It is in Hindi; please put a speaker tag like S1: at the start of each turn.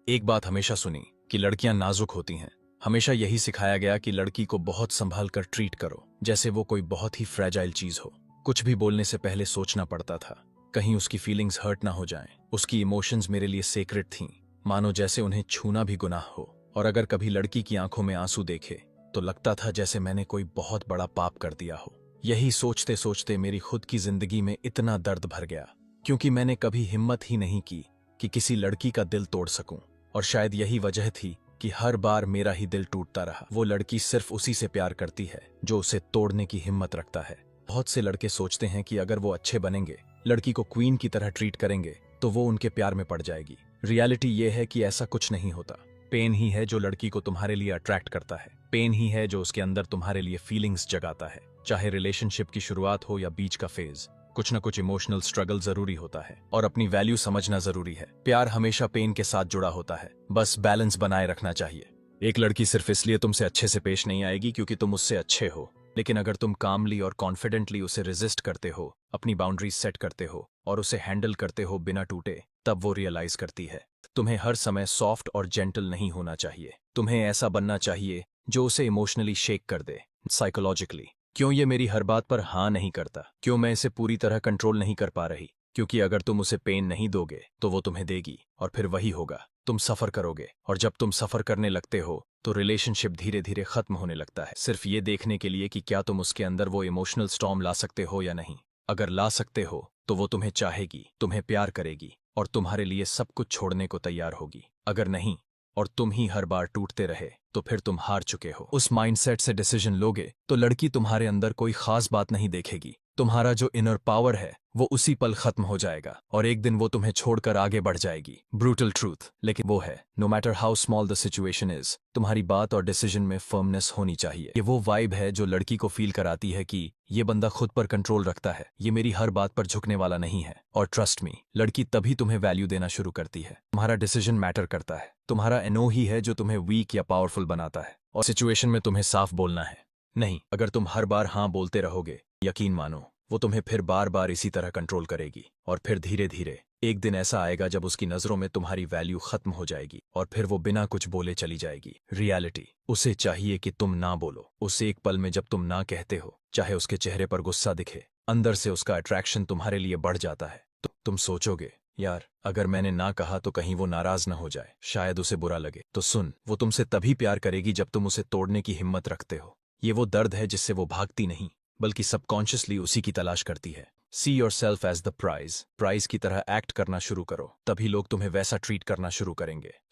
S1: एक बात हमेशा सुनी कि लड़कियां नाजुक होती हैं। हमेशा यही सिखाया गया कि लड़की को बहुत संभाल कर ट्रीट करो, जैसे वो कोई बहुत ही फ्रेजाइल चीज हो। कुछ भी बोलने से पहले सोचना पड़ता था, कहीं उसकी फीलिंग्स हर्ट ना हो जाएं। उसकी इमोशंस मेरे लिए सेक्रेट थीं, मानो जैसे उन्हें छूना भी गुनाह हो। और अगर कभी लड़की की आंखों में आंसू देखे तो लगता था जैसे मैंने कोई बहुत बड़ा पाप कर दिया हो। यही सोचते सोचते मेरी खुद की जिंदगी में इतना दर्द भर गया, क्योंकि मैंने कभी हिम्मत ही नहीं की कि किसी लड़की का दिल तोड़ सकूं। और शायद यही वजह थी कि हर बार मेरा ही दिल टूटता रहा। वो लड़की सिर्फ उसी से प्यार करती है जो उसे तोड़ने की हिम्मत रखता है। बहुत से लड़के सोचते हैं कि अगर वो अच्छे बनेंगे, लड़की को क्वीन की तरह ट्रीट करेंगे, तो वो उनके प्यार में पड़ जाएगी। रियलिटी ये है कि ऐसा कुछ नहीं होता। पेन ही है जो लड़की को तुम्हारे लिए अट्रैक्ट करता है। पेन ही है जो उसके अंदर तुम्हारे लिए फीलिंग्स जगाता है। चाहे रिलेशनशिप की शुरुआत हो या बीच का फेज, कुछ न कुछ इमोशनल स्ट्रगल जरूरी होता है। और अपनी वैल्यू समझना जरूरी है। प्यार हमेशा पेन के साथ जुड़ा होता है, बस बैलेंस बनाए रखना चाहिए। एक लड़की सिर्फ इसलिए तुमसे अच्छे से पेश नहीं आएगी क्योंकि तुम उससे अच्छे हो, लेकिन अगर तुम कामली और कॉन्फिडेंटली उसे रेजिस्ट करते हो, अपनी बाउंड्रीज सेट करते हो और उसे हैंडल करते हो बिना टूटे, तब वो रियलाइज करती है। तुम्हें हर समय सॉफ्ट और जेंटल नहीं होना चाहिए। तुम्हें ऐसा बनना चाहिए जो उसे इमोशनली शेक कर दे, साइकोलॉजिकली। क्यों ये मेरी हर बात पर हाँ नहीं करता? क्यों मैं इसे पूरी तरह कंट्रोल नहीं कर पा रही? क्योंकि अगर तुम उसे पेन नहीं दोगे तो वो तुम्हें देगी, और फिर वही होगा, तुम सफर करोगे। और जब तुम सफर करने लगते हो तो रिलेशनशिप धीरे धीरे खत्म होने लगता है, सिर्फ ये देखने के लिए कि क्या तुम उसके अंदर वो इमोशनल स्टॉर्म ला सकते हो या नहीं। अगर ला सकते हो तो वो तुम्हें चाहेगी, तुम्हें प्यार करेगी और तुम्हारे लिए सब कुछ छोड़ने को तैयार होगी। अगर नहीं, और तुम ही हर बार टूटते रहे, तो फिर तुम हार चुके हो। उस माइंडसेट से डिसीजन लोगे तो लड़की तुम्हारे अंदर कोई खास बात नहीं देखेगी। तुम्हारा जो इनर पावर है वो उसी पल खत्म हो जाएगा, और एक दिन वो तुम्हें छोड़कर आगे बढ़ जाएगी। ब्रूटल ट्रूथ लेकिन वो है, no matter how small the situation is, तुम्हारी बात और डिसीजन में फर्मनेस होनी चाहिए। ये वो वाइब है जो लड़की को फील कराती है कि ये बंदा खुद पर कंट्रोल रखता है, ये मेरी हर बात पर झुकने वाला नहीं है। और ट्रस्ट मी, लड़की तभी तुम्हें वैल्यू देना शुरू करती है। तुम्हारा डिसीजन मैटर करता है। तुम्हारा एनो ही है जो तुम्हें वीक या पावरफुल बनाता है। और सिचुएशन में तुम्हें साफ बोलना है। नहीं, अगर तुम हर बार हाँ बोलते रहोगे, यकीन मानो वो तुम्हें फिर बार बार इसी तरह कंट्रोल करेगी। और फिर धीरे धीरे एक दिन ऐसा आएगा जब उसकी नजरों में तुम्हारी वैल्यू खत्म हो जाएगी, और फिर वो बिना कुछ बोले चली जाएगी। रियलिटी, उसे चाहिए कि तुम ना बोलो। उसे एक पल में जब तुम ना कहते हो, चाहे उसके चेहरे पर गुस्सा दिखे, अंदर से उसका अट्रैक्शन तुम्हारे लिए बढ़ जाता है। तो तुम सोचोगे, यार अगर मैंने ना कहा तो कहीं वो नाराज ना हो जाए, शायद उसे बुरा लगे। तो सुन, वो तुमसे तभी प्यार करेगी जब तुम उसे तोड़ने की हिम्मत रखते हो। ये वो दर्द है जिससे वो भागती नहीं, बल्कि सबकॉन्शियसली उसी की तलाश करती है। See yourself as the prize. Prize की तरह एक्ट करना शुरू करो, तभी लोग तुम्हें वैसा ट्रीट करना शुरू करेंगे।